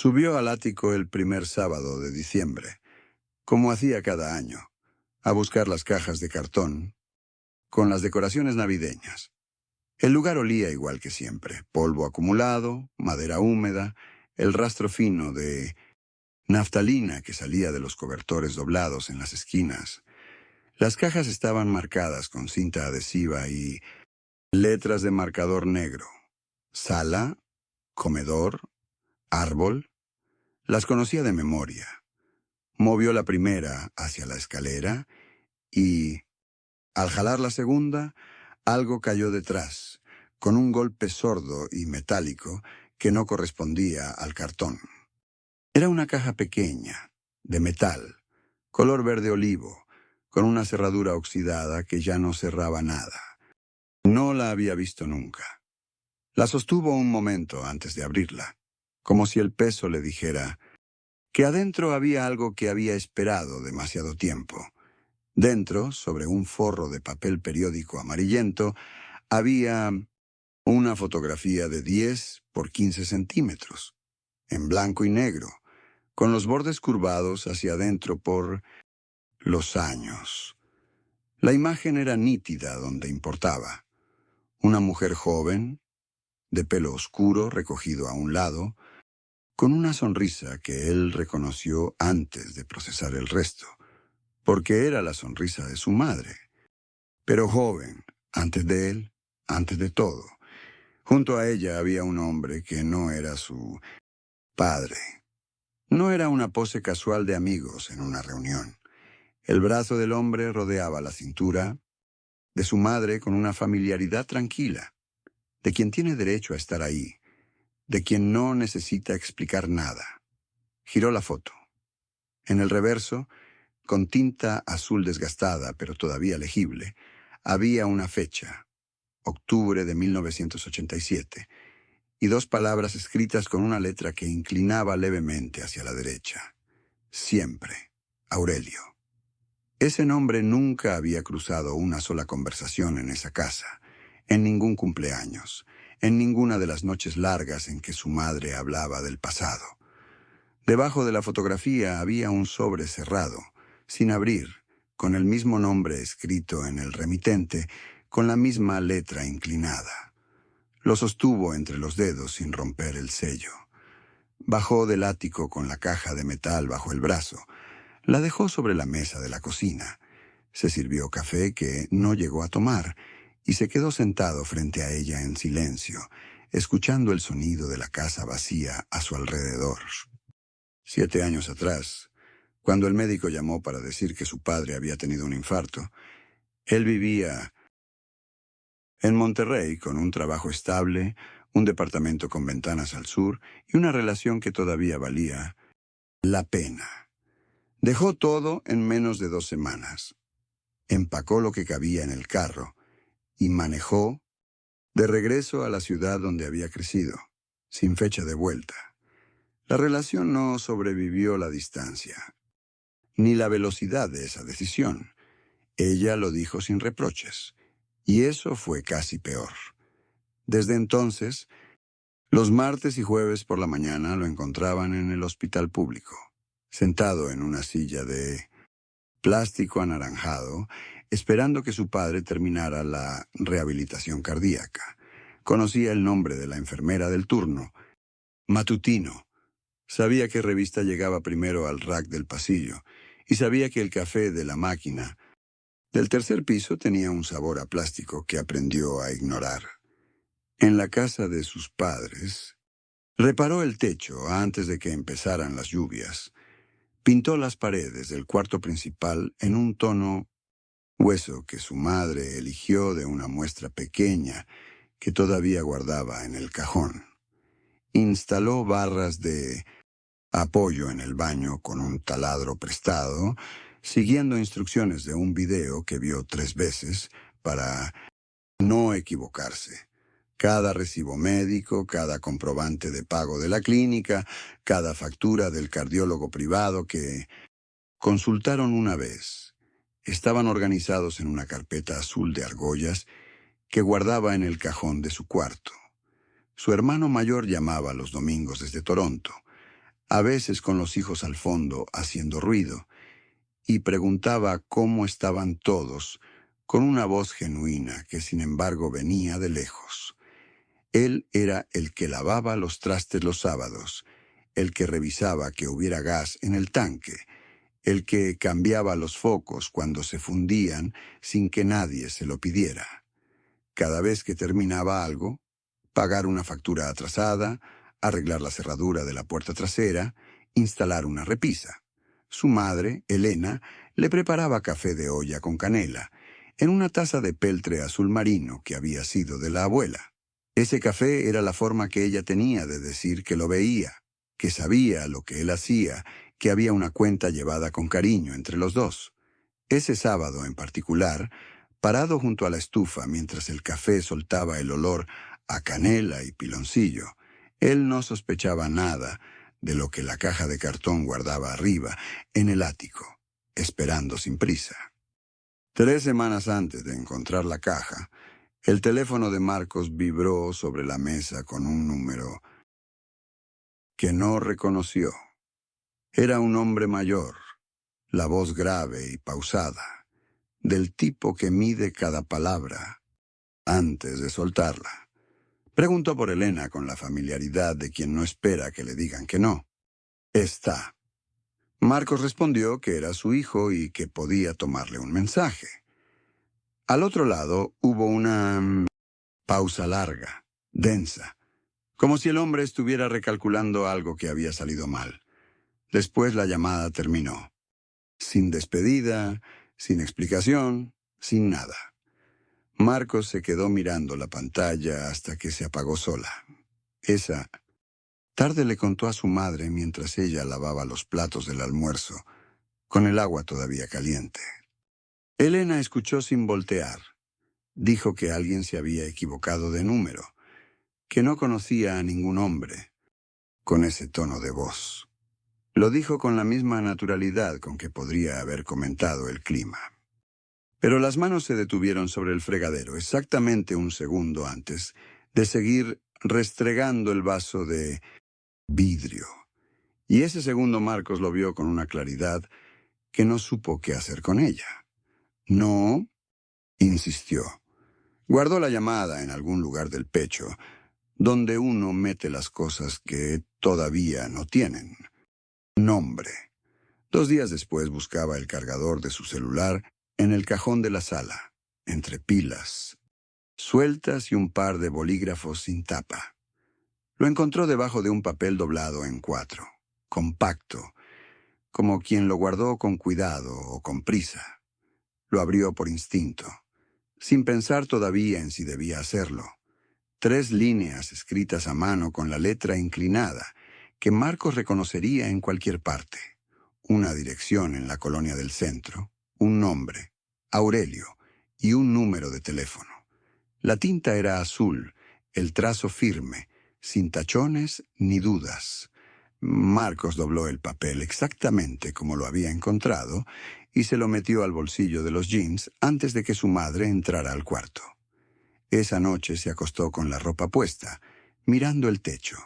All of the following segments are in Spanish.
Subió al ático el primer sábado de diciembre, como hacía cada año, a buscar las cajas de cartón con las decoraciones navideñas. El lugar olía igual que siempre: polvo acumulado, madera húmeda, el rastro fino de naftalina que salía de los cobertores doblados en las esquinas. Las cajas estaban marcadas con cinta adhesiva y letras de marcador negro: sala, comedor, árbol. Las conocía de memoria. Movió la primera hacia la escalera y, al jalar la segunda, algo cayó detrás, con un golpe sordo y metálico que no correspondía al cartón. Era una caja pequeña, de metal, color verde olivo, con una cerradura oxidada que ya no cerraba nada. No la había visto nunca. La sostuvo un momento antes de abrirla, como si el peso le dijera que adentro había algo que había esperado demasiado tiempo. Dentro, sobre un forro de papel periódico amarillento, había una fotografía de 10 por 15 centímetros, en blanco y negro, con los bordes curvados hacia adentro por los años. La imagen era nítida donde importaba. Una mujer joven, de pelo oscuro recogido a un lado, con una sonrisa que él reconoció antes de procesar el resto, porque era la sonrisa de su madre. Pero joven, antes de él, antes de todo. Junto a ella había un hombre que no era su padre. No era una pose casual de amigos en una reunión. El brazo del hombre rodeaba la cintura de su madre con una familiaridad tranquila, de quien tiene derecho a estar ahí, de quien no necesita explicar nada. Giró la foto. En el reverso, con tinta azul desgastada pero todavía legible, había una fecha: octubre de 1987, y dos palabras escritas con una letra que inclinaba levemente hacia la derecha: siempre, Aurelio. Ese nombre nunca había cruzado una sola conversación en esa casa, en ningún cumpleaños, en ninguna de las noches largas en que su madre hablaba del pasado. Debajo de la fotografía había un sobre cerrado, sin abrir, con el mismo nombre escrito en el remitente, con la misma letra inclinada. Lo sostuvo entre los dedos sin romper el sello. Bajó del ático con la caja de metal bajo el brazo. La dejó sobre la mesa de la cocina. Se sirvió café que no llegó a tomar y se quedó sentado frente a ella en silencio, escuchando el sonido de la casa vacía a su alrededor. 7 años atrás, cuando el médico llamó para decir que su padre había tenido un infarto, él vivía en Monterrey con un trabajo estable, un departamento con ventanas al sur y una relación que todavía valía la pena. Dejó todo en menos de 2 semanas. Empacó lo que cabía en el carro y manejó de regreso a la ciudad donde había crecido, sin fecha de vuelta. La relación no sobrevivió la distancia, ni la velocidad de esa decisión. Ella lo dijo sin reproches, y eso fue casi peor. Desde entonces, los martes y jueves por la mañana lo encontraban en el hospital público, sentado en una silla de plástico anaranjado, esperando que su padre terminara la rehabilitación cardíaca. Conocía el nombre de la enfermera del turno: Matutino. Sabía qué revista llegaba primero al rack del pasillo, y sabía que el café de la máquina del tercer piso tenía un sabor a plástico que aprendió a ignorar. En la casa de sus padres, reparó el techo antes de que empezaran las lluvias. Pintó las paredes del cuarto principal en un tono hueso que su madre eligió de una muestra pequeña que todavía guardaba en el cajón. Instaló barras de apoyo en el baño con un taladro prestado, siguiendo instrucciones de un video que vio 3 veces para no equivocarse. Cada recibo médico, cada comprobante de pago de la clínica, cada factura del cardiólogo privado que consultaron una vez, estaban organizados en una carpeta azul de argollas que guardaba en el cajón de su cuarto. Su hermano mayor llamaba los domingos desde Toronto. a veces con los hijos al fondo haciendo ruido, y preguntaba cómo estaban todos, con una voz genuina que sin embargo venía de lejos. Él era el que lavaba los trastes los sábados, el que revisaba que hubiera gas en el tanque, el que cambiaba los focos cuando se fundían sin que nadie se lo pidiera. Cada vez que terminaba algo, pagar una factura atrasada, arreglar la cerradura de la puerta trasera, instalar una repisa. Su madre, Elena, le preparaba café de olla con canela, en una taza de peltre azul marino que había sido de la abuela. Ese café era la forma que ella tenía de decir que lo veía, que sabía lo que él hacía, que había una cuenta llevada con cariño entre los dos. Ese sábado en particular, parado junto a la estufa mientras el café soltaba el olor a canela y piloncillo, él no sospechaba nada de lo que la caja de cartón guardaba arriba, en el ático, esperando sin prisa. 3 semanas antes de encontrar la caja, el teléfono de Marcos vibró sobre la mesa con un número que no reconoció. Era un hombre mayor, la voz grave y pausada, del tipo que mide cada palabra antes de soltarla. Preguntó por Elena con la familiaridad de quien no espera que le digan que no. Está. Marcos respondió que era su hijo y que podía tomarle un mensaje. Al otro lado hubo una pausa larga, densa, como si el hombre estuviera recalculando algo que había salido mal. Después la llamada terminó. Sin despedida, sin explicación, sin nada. Marcos se quedó mirando la pantalla hasta que se apagó sola. Esa tarde le contó a su madre mientras ella lavaba los platos del almuerzo, con el agua todavía caliente. Elena escuchó sin voltear. Dijo que alguien se había equivocado de número, que no conocía a ningún hombre con ese tono de voz. Lo dijo con la misma naturalidad con que podría haber comentado el clima. Pero las manos se detuvieron sobre el fregadero exactamente un segundo antes de seguir restregando el vaso de vidrio. Y ese segundo Marcos lo vio con una claridad que no supo qué hacer con ella. No, insistió. Guardó la llamada en algún lugar del pecho, donde uno mete las cosas que todavía no tienen nombre. 2 días después buscaba el cargador de su celular en el cajón de la sala, entre pilas sueltas y un par de bolígrafos sin tapa. Lo encontró debajo de un papel doblado en 4, compacto, como quien lo guardó con cuidado o con prisa. Lo abrió por instinto, sin pensar todavía en si debía hacerlo. 3 líneas escritas a mano con la letra inclinada, que Marcos reconocería en cualquier parte. Una dirección en la colonia del centro, un nombre, Aurelio, y un número de teléfono. La tinta era azul, el trazo firme, sin tachones ni dudas. Marcos dobló el papel exactamente como lo había encontrado y se lo metió al bolsillo de los jeans antes de que su madre entrara al cuarto. Esa noche se acostó con la ropa puesta, mirando el techo,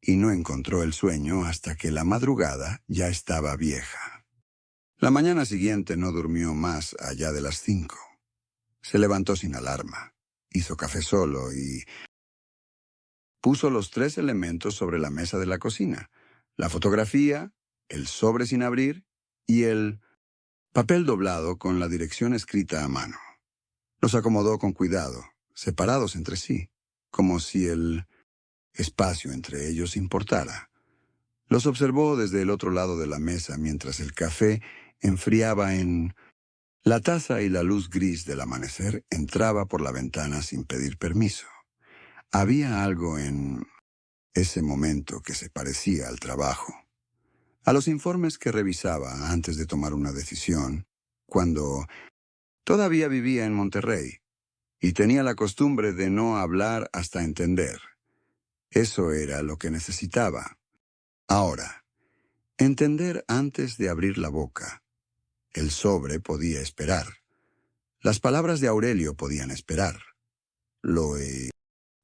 y no encontró el sueño hasta que la madrugada ya estaba vieja. La mañana siguiente no durmió más allá de las 5. Se levantó sin alarma, hizo café solo y puso los 3 elementos sobre la mesa de la cocina: la fotografía, el sobre sin abrir y el papel doblado con la dirección escrita a mano. Los acomodó con cuidado, separados entre sí, como si el espacio entre ellos importara. Los observó desde el otro lado de la mesa mientras el café enfriaba en la taza y la luz gris del amanecer entraba por la ventana sin pedir permiso. Había algo en ese momento que se parecía al trabajo, a los informes que revisaba antes de tomar una decisión, cuando todavía vivía en Monterrey y tenía la costumbre de no hablar hasta entender. Eso era lo que necesitaba. Ahora, entender antes de abrir la boca. El sobre podía esperar. Las palabras de Aurelio podían esperar. Lo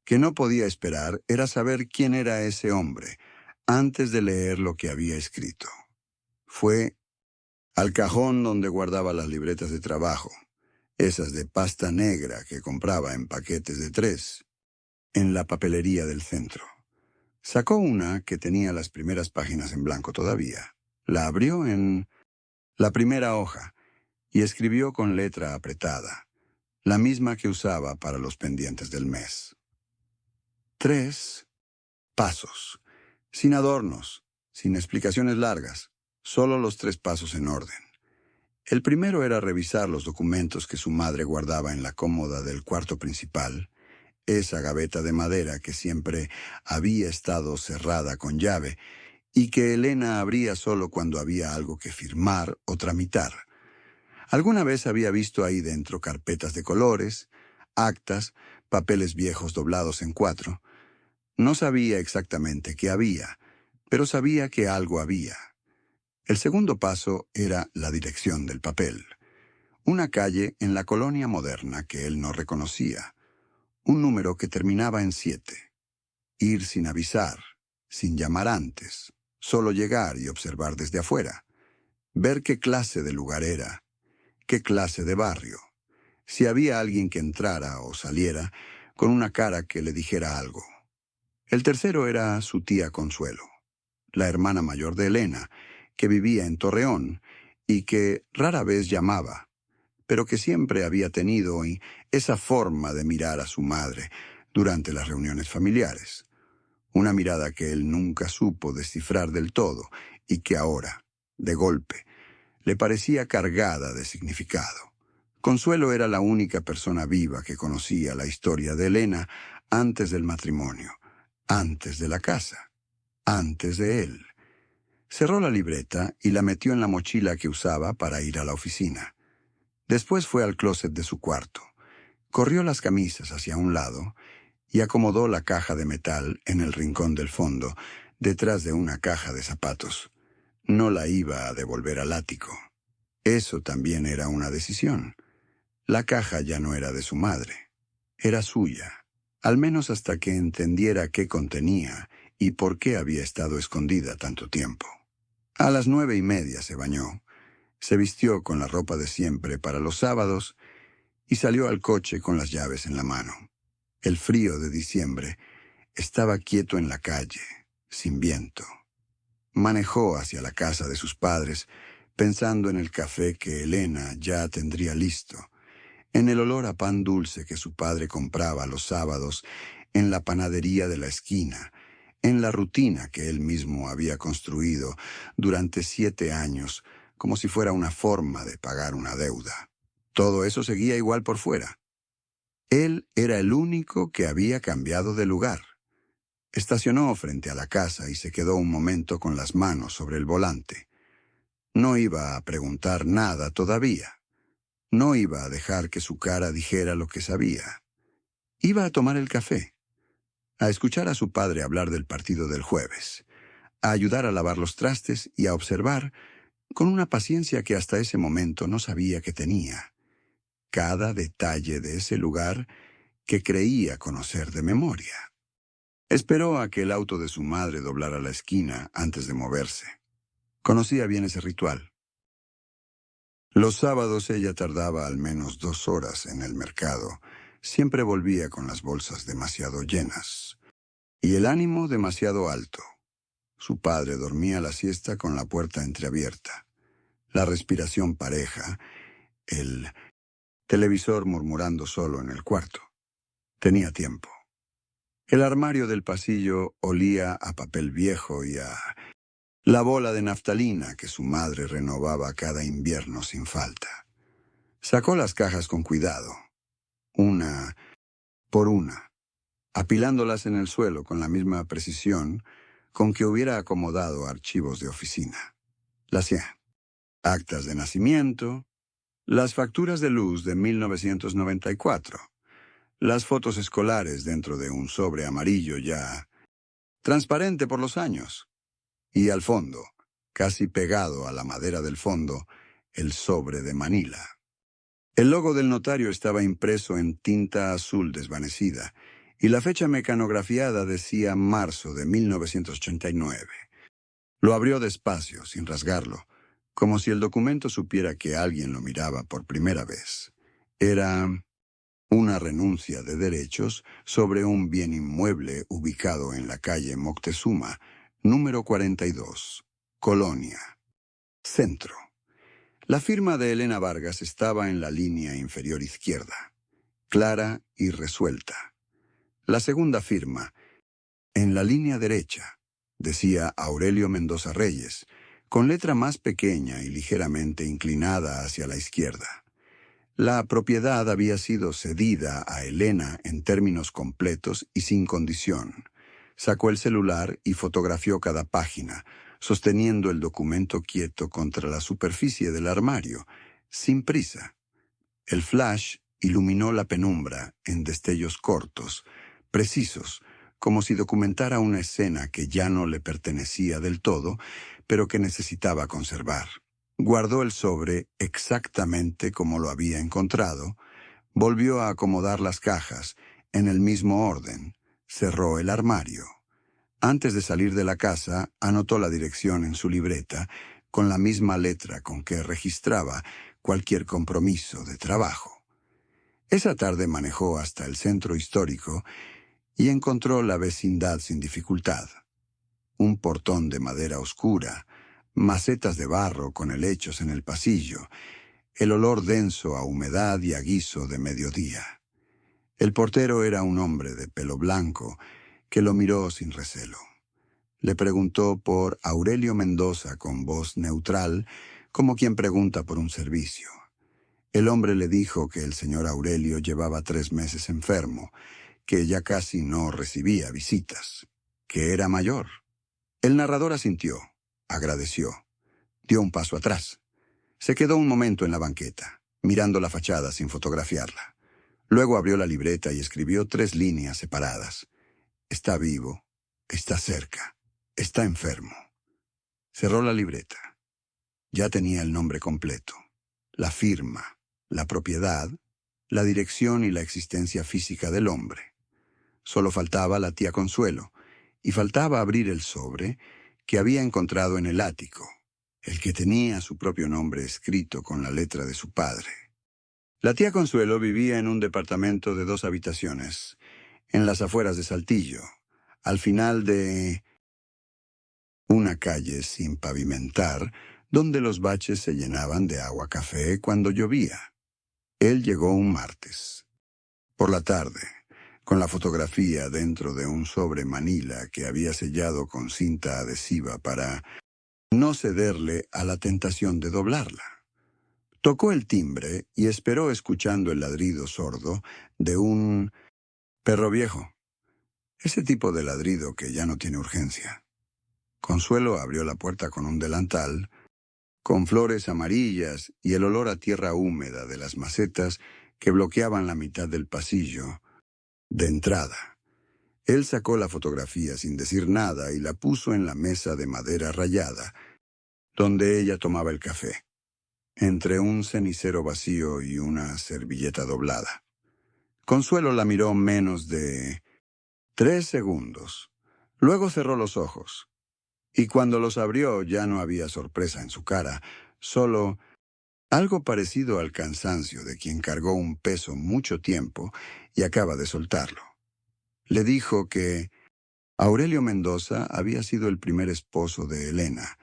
que no podía esperar era saber quién era ese hombre, antes de leer lo que había escrito. Fue al cajón donde guardaba las libretas de trabajo, esas de pasta negra que compraba en paquetes de 3, en la papelería del centro. Sacó una que tenía las primeras páginas en blanco todavía. La abrió en la primera hoja y escribió con letra apretada, la misma que usaba para los pendientes del mes. 3 pasos, sin adornos, sin explicaciones largas, solo los 3 pasos en orden. El primero era revisar los documentos que su madre guardaba en la cómoda del cuarto principal, esa gaveta de madera que siempre había estado cerrada con llave y que Elena abría solo cuando había algo que firmar o tramitar. Alguna vez había visto ahí dentro carpetas de colores, actas, papeles viejos doblados en 4. No sabía exactamente qué había, pero sabía que algo había. El segundo paso era la dirección del papel. Una calle en la colonia moderna que él no reconocía. Un número que terminaba en 7. Ir sin avisar, sin llamar antes, solo llegar y observar desde afuera. Ver qué clase de lugar era, qué clase de barrio. Si había alguien que entrara o saliera con una cara que le dijera algo. El tercero era su tía Consuelo, la hermana mayor de Elena, que vivía en Torreón y que rara vez llamaba, pero que siempre había tenido esa forma de mirar a su madre durante las reuniones familiares. Una mirada que él nunca supo descifrar del todo y que ahora, de golpe, le parecía cargada de significado. Consuelo era la única persona viva que conocía la historia de Elena antes del matrimonio, antes de la casa, antes de él. Cerró la libreta y la metió en la mochila que usaba para ir a la oficina. Después fue al closet de su cuarto, corrió las camisas hacia un lado y acomodó la caja de metal en el rincón del fondo, detrás de una caja de zapatos. No la iba a devolver al ático. Eso también era una decisión. La caja ya no era de su madre. Era suya, al menos hasta que entendiera qué contenía y por qué había estado escondida tanto tiempo. A las 9:30 se bañó, se vistió con la ropa de siempre para los sábados y salió al coche con las llaves en la mano. El frío de diciembre estaba quieto en la calle, sin viento. Manejó hacia la casa de sus padres, pensando en el café que Elena ya tendría listo, en el olor a pan dulce que su padre compraba los sábados en la panadería de la esquina, en la rutina que él mismo había construido durante 7 años, como si fuera una forma de pagar una deuda. Todo eso seguía igual por fuera. Él era el único que había cambiado de lugar. Estacionó frente a la casa y se quedó un momento con las manos sobre el volante. No iba a preguntar nada todavía. No iba a dejar que su cara dijera lo que sabía. Iba a tomar el café, a escuchar a su padre hablar del partido del jueves, a ayudar a lavar los trastes y a observar, con una paciencia que hasta ese momento no sabía que tenía, cada detalle de ese lugar que creía conocer de memoria. Esperó a que el auto de su madre doblara la esquina antes de moverse. Conocía bien ese ritual. Los sábados ella tardaba al menos 2 horas en el mercado. Siempre volvía con las bolsas demasiado llenas y el ánimo demasiado alto. Su padre dormía la siesta con la puerta entreabierta, la respiración pareja, el televisor murmurando solo en el cuarto. Tenía tiempo. El armario del pasillo olía a papel viejo y a la bola de naftalina que su madre renovaba cada invierno sin falta. Sacó las cajas con cuidado, una por una, apilándolas en el suelo con la misma precisión con que hubiera acomodado archivos de oficina. Las actas de nacimiento, las facturas de luz de 1994, las fotos escolares dentro de un sobre amarillo ya transparente por los años, y al fondo, casi pegado a la madera del fondo, el sobre de Manila. El logo del notario estaba impreso en tinta azul desvanecida y la fecha mecanografiada decía marzo de 1989. Lo abrió despacio, sin rasgarlo, como si el documento supiera que alguien lo miraba por primera vez. Era una renuncia de derechos sobre un bien inmueble ubicado en la calle Moctezuma, número 42, Colonia, Centro. La firma de Elena Vargas estaba en la línea inferior izquierda, clara y resuelta. La segunda firma, en la línea derecha, decía Aurelio Mendoza Reyes, con letra más pequeña y ligeramente inclinada hacia la izquierda. La propiedad había sido cedida a Elena en términos completos y sin condición. Sacó el celular y fotografió cada página, sosteniendo el documento quieto contra la superficie del armario, sin prisa. El flash iluminó la penumbra en destellos cortos, precisos, como si documentara una escena que ya no le pertenecía del todo, pero que necesitaba conservar. Guardó el sobre exactamente como lo había encontrado, volvió a acomodar las cajas en el mismo orden, cerró el armario. Antes de salir de la casa, anotó la dirección en su libreta con la misma letra con que registraba cualquier compromiso de trabajo. Esa tarde manejó hasta el centro histórico y encontró la vecindad sin dificultad. Un portón de madera oscura, macetas de barro con helechos en el pasillo, el olor denso a humedad y a guiso de mediodía. El portero era un hombre de pelo blanco que lo miró sin recelo. Le preguntó por Aurelio Mendoza con voz neutral, como quien pregunta por un servicio. El hombre le dijo que el señor Aurelio llevaba 3 meses enfermo, que ya casi no recibía visitas, que era mayor. El narrador asintió, agradeció, dio un paso atrás. Se quedó un momento en la banqueta, mirando la fachada sin fotografiarla. Luego abrió la libreta y escribió 3 líneas separadas. Está vivo, está cerca, está enfermo. Cerró la libreta. Ya tenía el nombre completo, la firma, la propiedad, la dirección y la existencia física del hombre. Solo faltaba la tía Consuelo, y faltaba abrir el sobre que había encontrado en el ático, el que tenía su propio nombre escrito con la letra de su padre. La tía Consuelo vivía en un departamento de 2 habitaciones, en las afueras de Saltillo, al final de una calle sin pavimentar, donde los baches se llenaban de agua café cuando llovía. Él llegó un martes. Por la tarde, con la fotografía dentro de un sobre manila que había sellado con cinta adhesiva para no cederle a la tentación de doblarla. Tocó el timbre y esperó escuchando el ladrido sordo de un perro viejo. Ese tipo de ladrido que ya no tiene urgencia. Consuelo abrió la puerta con un delantal, con flores amarillas y el olor a tierra húmeda de las macetas que bloqueaban la mitad del pasillo de entrada. Él sacó la fotografía sin decir nada y la puso en la mesa de madera rayada, donde ella tomaba el café, entre un cenicero vacío y una servilleta doblada. Consuelo la miró menos de 3 segundos. Luego cerró los ojos. Y cuando los abrió ya no había sorpresa en su cara, solo algo parecido al cansancio de quien cargó un peso mucho tiempo y acaba de soltarlo. Le dijo que Aurelio Mendoza había sido el primer esposo de Elena,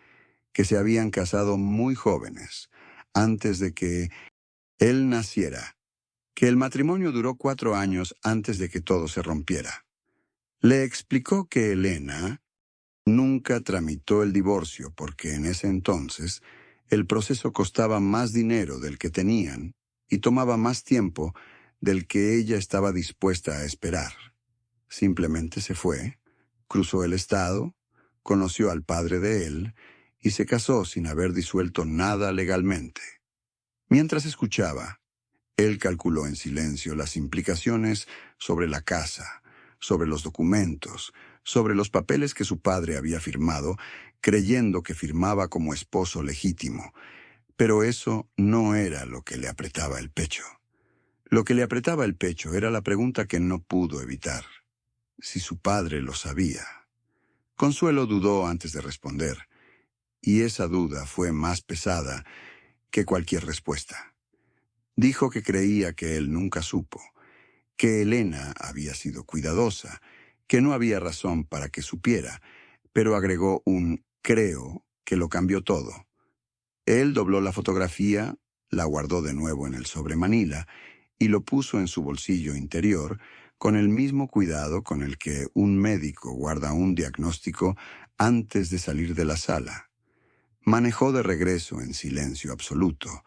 que se habían casado muy jóvenes, antes de que él naciera, que el matrimonio duró 4 años antes de que todo se rompiera. Le explicó que Elena nunca tramitó el divorcio porque en ese entonces el proceso costaba más dinero del que tenían y tomaba más tiempo del que ella estaba dispuesta a esperar. Simplemente se fue, cruzó el estado, conoció al padre de él y se casó sin haber disuelto nada legalmente. Mientras escuchaba, él calculó en silencio las implicaciones sobre la casa, sobre los documentos, sobre los papeles que su padre había firmado, creyendo que firmaba como esposo legítimo. Pero eso no era lo que le apretaba el pecho. Lo que le apretaba el pecho era la pregunta que no pudo evitar. si su padre lo sabía. Consuelo dudó antes de responder, y esa duda fue más pesada que cualquier respuesta. Dijo que creía que él nunca supo, que Elena había sido cuidadosa, que no había razón para que supiera, pero agregó un creo que lo cambió todo. Él dobló la fotografía, la guardó de nuevo en el sobremanila y lo puso en su bolsillo interior con el mismo cuidado con el que un médico guarda un diagnóstico antes de salir de la sala. Manejó de regreso en silencio absoluto,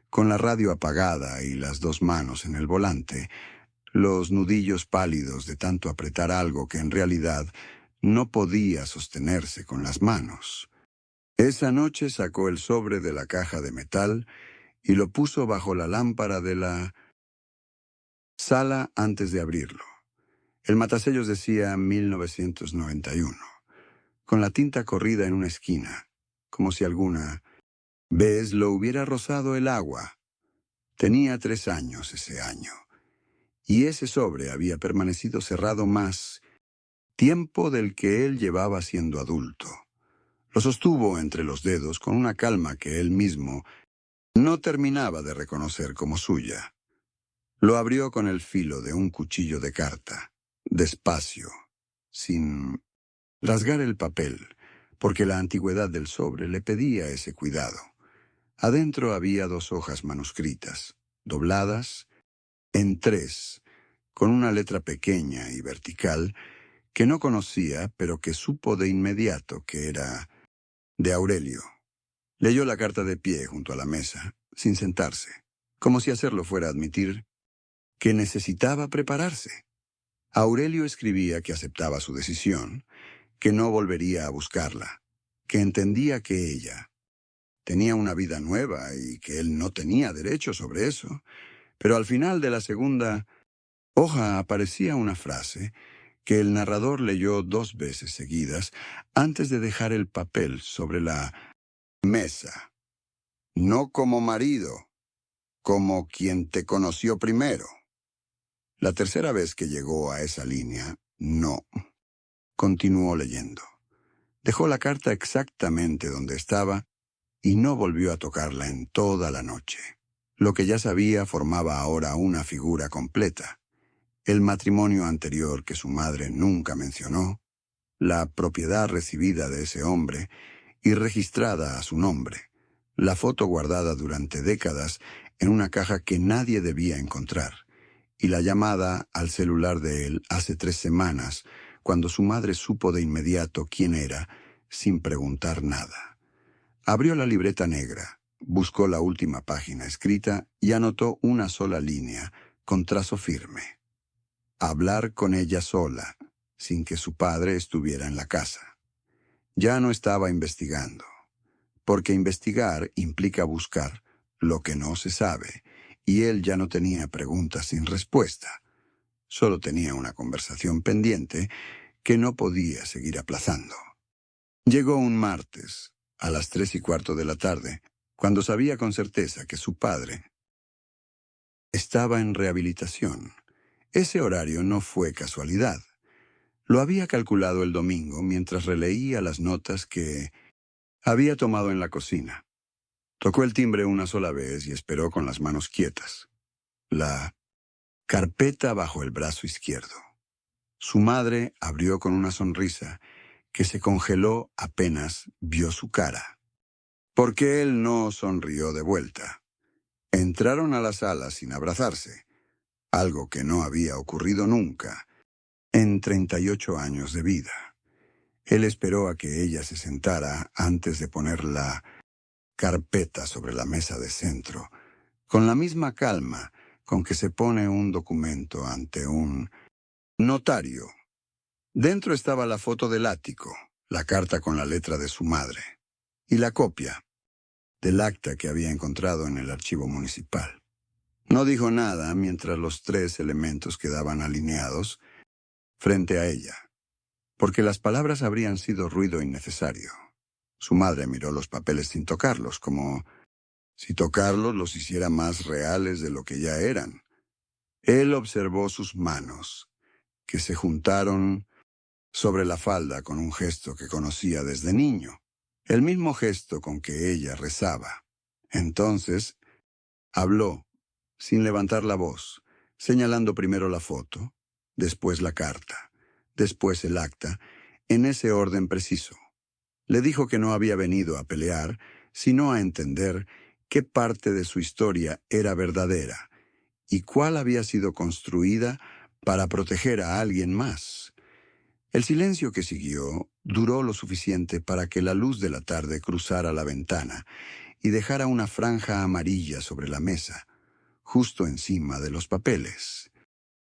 con la radio apagada y las dos manos en el volante, los nudillos pálidos de tanto apretar algo que en realidad no podía sostenerse con las manos. Esa noche sacó el sobre de la caja de metal y lo puso bajo la lámpara de la sala antes de abrirlo. El matasellos decía 1991, con la tinta corrida en una esquina, como si alguna vez lo hubiera rozado el agua. Tenía 3 años ese año, y ese sobre había permanecido cerrado más tiempo del que él llevaba siendo adulto. Lo sostuvo entre los dedos con una calma que él mismo no terminaba de reconocer como suya. Lo abrió con el filo de un cuchillo de carta, despacio, sin rasgar el papel, porque la antigüedad del sobre le pedía ese cuidado. Adentro había 2 hojas manuscritas, dobladas en 3, con una letra pequeña y vertical que no conocía, pero que supo de inmediato que era de Aurelio. Leyó la carta de pie junto a la mesa, sin sentarse, como si hacerlo fuera admitir que necesitaba prepararse. Aurelio escribía que aceptaba su decisión, que no volvería a buscarla, que entendía que ella tenía una vida nueva y que él no tenía derecho sobre eso, pero al final de la segunda hoja aparecía una frase que el narrador leyó 2 veces seguidas antes de dejar el papel sobre la mesa. No como marido, como quien te conoció primero. La tercera vez que llegó a esa línea, no. Continuó leyendo. Dejó la carta exactamente donde estaba y no volvió a tocarla en toda la noche. Lo que ya sabía formaba ahora una figura completa. El matrimonio anterior que su madre nunca mencionó, la propiedad recibida de ese hombre y registrada a su nombre, la foto guardada durante décadas en una caja que nadie debía encontrar, y la llamada al celular de él hace 3 semanas, cuando su madre supo de inmediato quién era, sin preguntar nada. Abrió la libreta negra, buscó la última página escrita y anotó una sola línea, con trazo firme. Hablar con ella sola, sin que su padre estuviera en la casa. Ya no estaba investigando, porque investigar implica buscar lo que no se sabe, y él ya no tenía preguntas sin respuesta. Solo tenía una conversación pendiente que no podía seguir aplazando. Llegó un martes, a las 3:15 de la tarde, cuando sabía con certeza que su padre estaba en rehabilitación. Ese horario no fue casualidad. Lo había calculado el domingo mientras releía las notas que había tomado en la cocina. Tocó el timbre una sola vez y esperó con las manos quietas. La carpeta bajo el brazo izquierdo. Su madre abrió con una sonrisa que se congeló apenas vio su cara. Porque él no sonrió de vuelta. Entraron a la sala sin abrazarse, algo que no había ocurrido nunca en 38 años de vida. Él esperó a que ella se sentara antes de poner la carpeta sobre la mesa de centro, con la misma calma con que se pone un documento ante un notario. Dentro estaba la foto del ático, la carta con la letra de su madre y la copia del acta que había encontrado en el archivo municipal. No dijo nada mientras los 3 elementos quedaban alineados frente a ella, porque las palabras habrían sido ruido innecesario. Su madre miró los papeles sin tocarlos, como si tocarlos los hiciera más reales de lo que ya eran. Él observó sus manos, que se juntaron sobre la falda con un gesto que conocía desde niño, el mismo gesto con que ella rezaba. Entonces habló, sin levantar la voz, señalando primero la foto, después la carta, después el acta, en ese orden preciso. Le dijo que no había venido a pelear, sino a entender qué parte de su historia era verdadera y cuál había sido construida para proteger a alguien más. El silencio que siguió duró lo suficiente para que la luz de la tarde cruzara la ventana y dejara una franja amarilla sobre la mesa, justo encima de los papeles.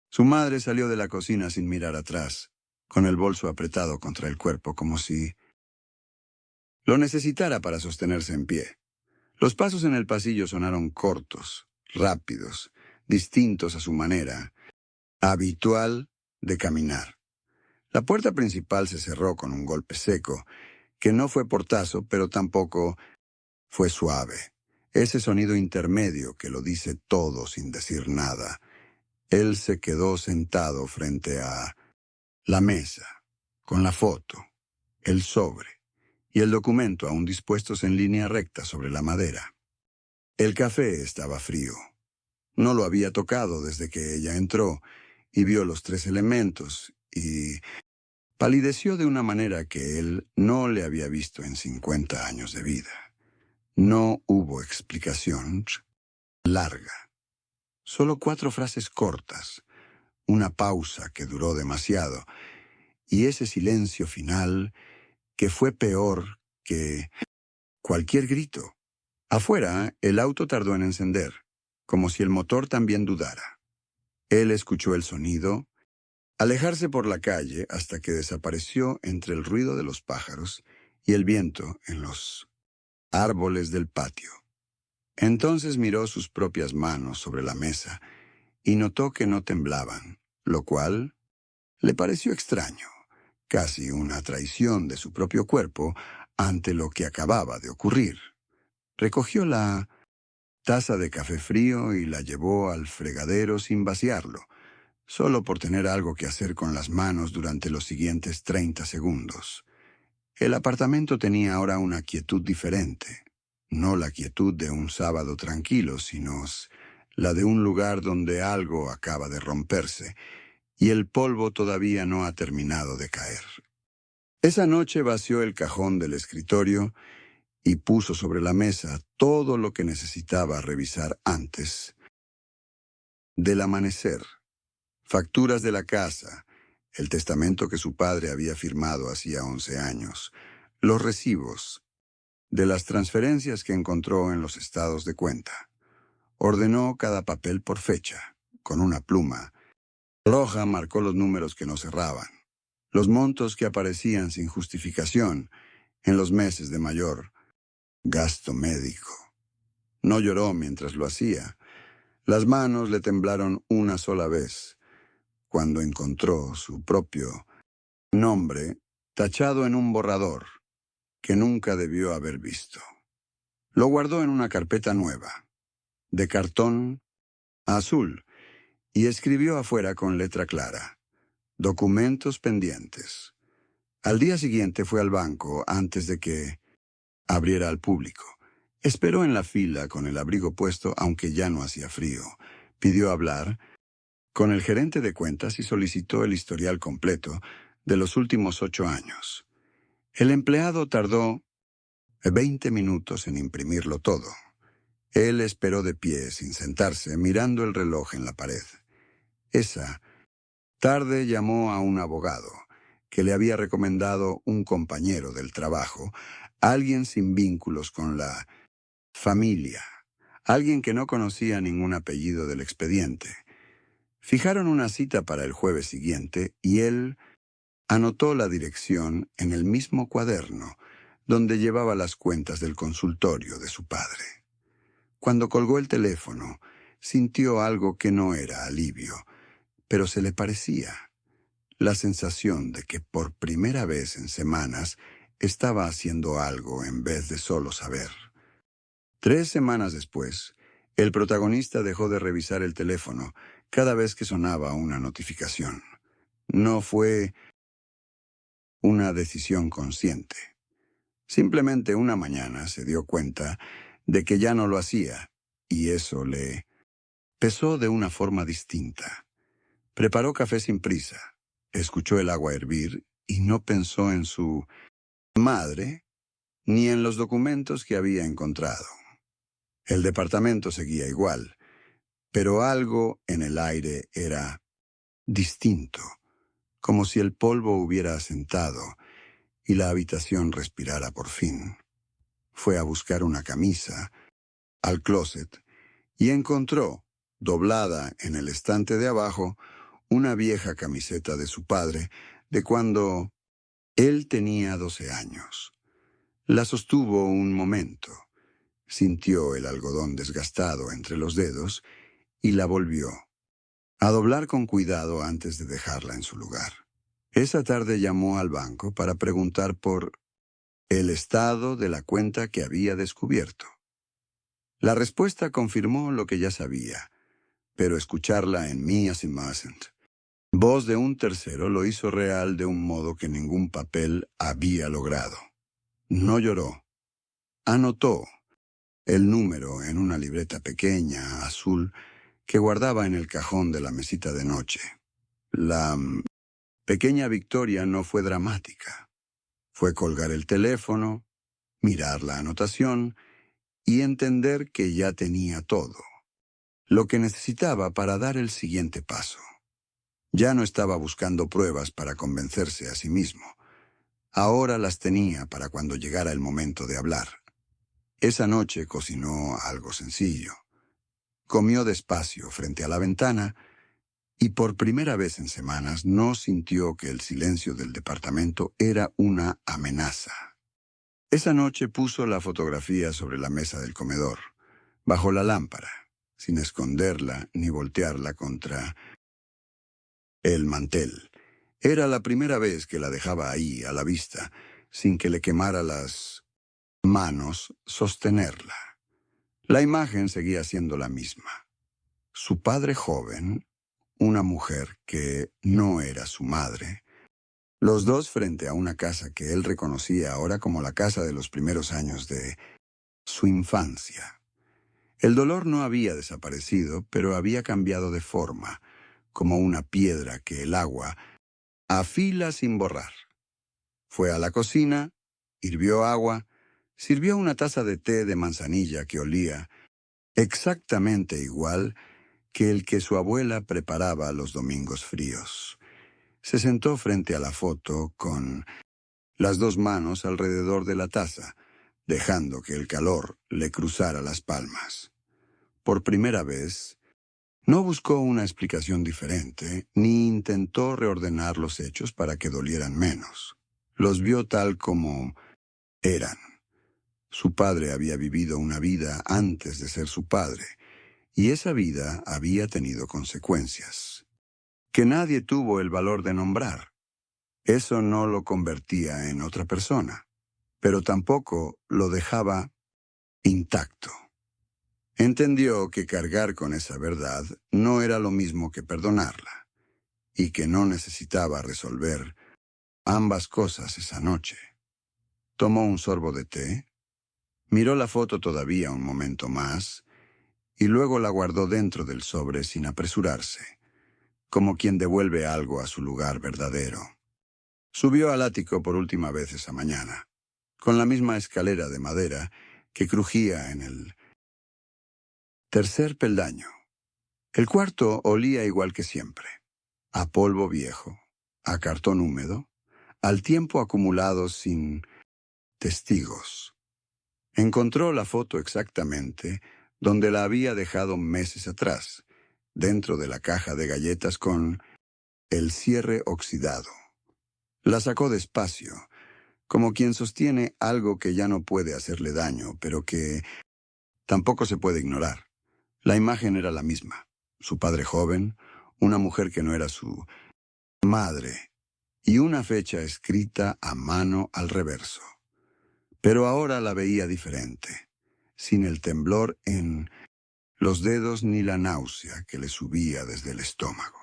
Su madre salió de la cocina sin mirar atrás, con el bolso apretado contra el cuerpo como si lo necesitara para sostenerse en pie. Los pasos en el pasillo sonaron cortos, rápidos, distintos a su manera habitual de caminar. La puerta principal se cerró con un golpe seco, que no fue portazo, pero tampoco fue suave. Ese sonido intermedio que lo dice todo sin decir nada. Él se quedó sentado frente a la mesa, con la foto, el sobre y el documento aún dispuestos en línea recta sobre la madera. El café estaba frío. No lo había tocado desde que ella entró y vio los 3 elementos y palideció de una manera que él no le había visto en 50 años de vida. No hubo explicación larga. Solo 4 frases cortas, una pausa que duró demasiado y ese silencio final que fue peor que cualquier grito. Afuera, el auto tardó en encender, como si el motor también dudara. Él escuchó el sonido alejarse por la calle hasta que desapareció entre el ruido de los pájaros y el viento en los árboles del patio. Entonces miró sus propias manos sobre la mesa y notó que no temblaban, lo cual le pareció extraño, casi una traición de su propio cuerpo ante lo que acababa de ocurrir. Recogió la taza de café frío y la llevó al fregadero sin vaciarlo, solo por tener algo que hacer con las manos durante los siguientes 30 segundos. El apartamento tenía ahora una quietud diferente, no la quietud de un sábado tranquilo, sino la de un lugar donde algo acaba de romperse y el polvo todavía no ha terminado de caer. Esa noche vació el cajón del escritorio y puso sobre la mesa todo lo que necesitaba revisar antes del amanecer. Facturas de la casa, el testamento que su padre había firmado hacía 11 años, los recibos de las transferencias que encontró en los estados de cuenta. Ordenó cada papel por fecha, con una pluma. Roja marcó los números que no cerraban, los montos que aparecían sin justificación en los meses de mayor gasto médico. No lloró mientras lo hacía. Las manos le temblaron una sola vez, cuando encontró su propio nombre tachado en un borrador que nunca debió haber visto. Lo guardó en una carpeta nueva, de cartón azul, y escribió afuera con letra clara: documentos pendientes. Al día siguiente fue al banco antes de que abriera al público. Esperó en la fila con el abrigo puesto, aunque ya no hacía frío. Pidió hablar con el gerente de cuentas y solicitó el historial completo de los últimos 8 años. El empleado tardó 20 minutos en imprimirlo todo. Él esperó de pie, sin sentarse, mirando el reloj en la pared. Esa tarde llamó a un abogado que le había recomendado un compañero del trabajo, alguien sin vínculos con la familia, alguien que no conocía ningún apellido del expediente. Fijaron una cita para el jueves siguiente y él anotó la dirección en el mismo cuaderno donde llevaba las cuentas del consultorio de su padre. Cuando colgó el teléfono, sintió algo que no era alivio, pero se le parecía: la sensación de que por primera vez en semanas estaba haciendo algo en vez de solo saber. 3 semanas después, el protagonista dejó de revisar el teléfono cada vez que sonaba una notificación. No fue una decisión consciente. Simplemente una mañana se dio cuenta de que ya no lo hacía, y eso le pesó de una forma distinta. Preparó café sin prisa, escuchó el agua hervir y no pensó en su madre ni en los documentos que había encontrado. El departamento seguía igual, pero algo en el aire era distinto, como si el polvo hubiera asentado y la habitación respirara por fin. Fue a buscar una camisa al closet y encontró, doblada en el estante de abajo, una vieja camiseta de su padre de cuando él tenía 12 años. La sostuvo un momento, sintió el algodón desgastado entre los dedos y la volvió a doblar con cuidado antes de dejarla en su lugar. Esa tarde llamó al banco para preguntar por el estado de la cuenta que había descubierto. La respuesta confirmó lo que ya sabía, pero escucharla en Mías y Másent, voz de un tercero, lo hizo real de un modo que ningún papel había logrado. No lloró. Anotó el número en una libreta pequeña, azul, que guardaba en el cajón de la mesita de noche. La pequeña victoria no fue dramática. Fue colgar el teléfono, mirar la anotación y entender que ya tenía todo, lo que necesitaba para dar el siguiente paso. Ya no estaba buscando pruebas para convencerse a sí mismo. Ahora las tenía para cuando llegara el momento de hablar. Esa noche cocinó algo sencillo. Comió despacio frente a la ventana y por primera vez en semanas no sintió que el silencio del departamento era una amenaza. Esa noche puso la fotografía sobre la mesa del comedor, bajo la lámpara, sin esconderla ni voltearla contra el mantel. Era la primera vez que la dejaba ahí, a la vista, sin que le quemara las manos sostenerla. La imagen seguía siendo la misma. Su padre joven, una mujer que no era su madre, los dos frente a una casa que él reconocía ahora como la casa de los primeros años de su infancia. El dolor no había desaparecido, pero había cambiado de forma, como una piedra que el agua afila sin borrar. Fue a la cocina, hirvió agua, sirvió una taza de té de manzanilla que olía exactamente igual que el que su abuela preparaba los domingos fríos. Se sentó frente a la foto con las dos manos alrededor de la taza, dejando que el calor le cruzara las palmas. Por primera vez, no buscó una explicación diferente, ni intentó reordenar los hechos para que dolieran menos. Los vio tal como eran. Su padre había vivido una vida antes de ser su padre, y esa vida había tenido consecuencias, que nadie tuvo el valor de nombrar. Eso no lo convertía en otra persona, pero tampoco lo dejaba intacto. Entendió que cargar con esa verdad no era lo mismo que perdonarla, y que no necesitaba resolver ambas cosas esa noche. Tomó un sorbo de té, miró la foto todavía un momento más, y luego la guardó dentro del sobre sin apresurarse, como quien devuelve algo a su lugar verdadero. Subió al ático por última vez esa mañana, con la misma escalera de madera que crujía en el tercer peldaño. El cuarto olía igual que siempre, a polvo viejo, a cartón húmedo, al tiempo acumulado sin testigos. Encontró la foto exactamente donde la había dejado meses atrás, dentro de la caja de galletas con el cierre oxidado. La sacó despacio, como quien sostiene algo que ya no puede hacerle daño, pero que tampoco se puede ignorar. La imagen era la misma. Su padre joven, una mujer que no era su madre, y una fecha escrita a mano al reverso. Pero ahora la veía diferente, sin el temblor en los dedos ni la náusea que le subía desde el estómago.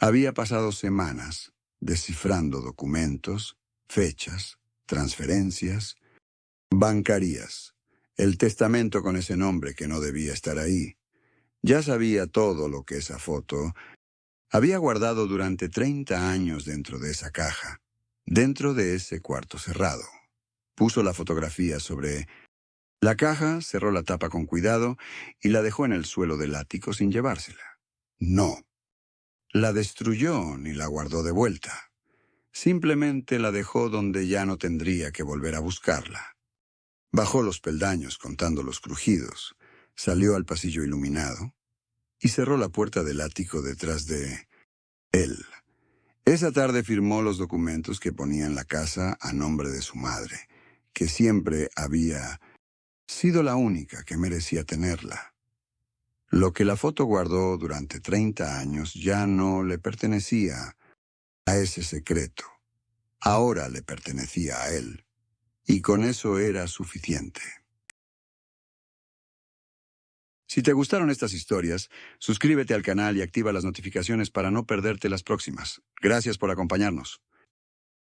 Había pasado semanas descifrando documentos, fechas, transferencias, bancarias, el testamento con ese nombre que no debía estar ahí. Ya sabía todo lo que esa foto había guardado durante 30 años dentro de esa caja, dentro de ese cuarto cerrado. Puso la fotografía sobre la caja, cerró la tapa con cuidado y la dejó en el suelo del ático sin llevársela. No, la destruyó ni la guardó de vuelta. Simplemente la dejó donde ya no tendría que volver a buscarla. Bajó los peldaños contando los crujidos, salió al pasillo iluminado y cerró la puerta del ático detrás de él. Esa tarde firmó los documentos que ponían la casa a nombre de su madre, que siempre había sido la única que merecía tenerla. Lo que la foto guardó durante 30 años ya no le pertenecía a ese secreto. Ahora le pertenecía a él. Y con eso era suficiente. Si te gustaron estas historias, suscríbete al canal y activa las notificaciones para no perderte las próximas. Gracias por acompañarnos.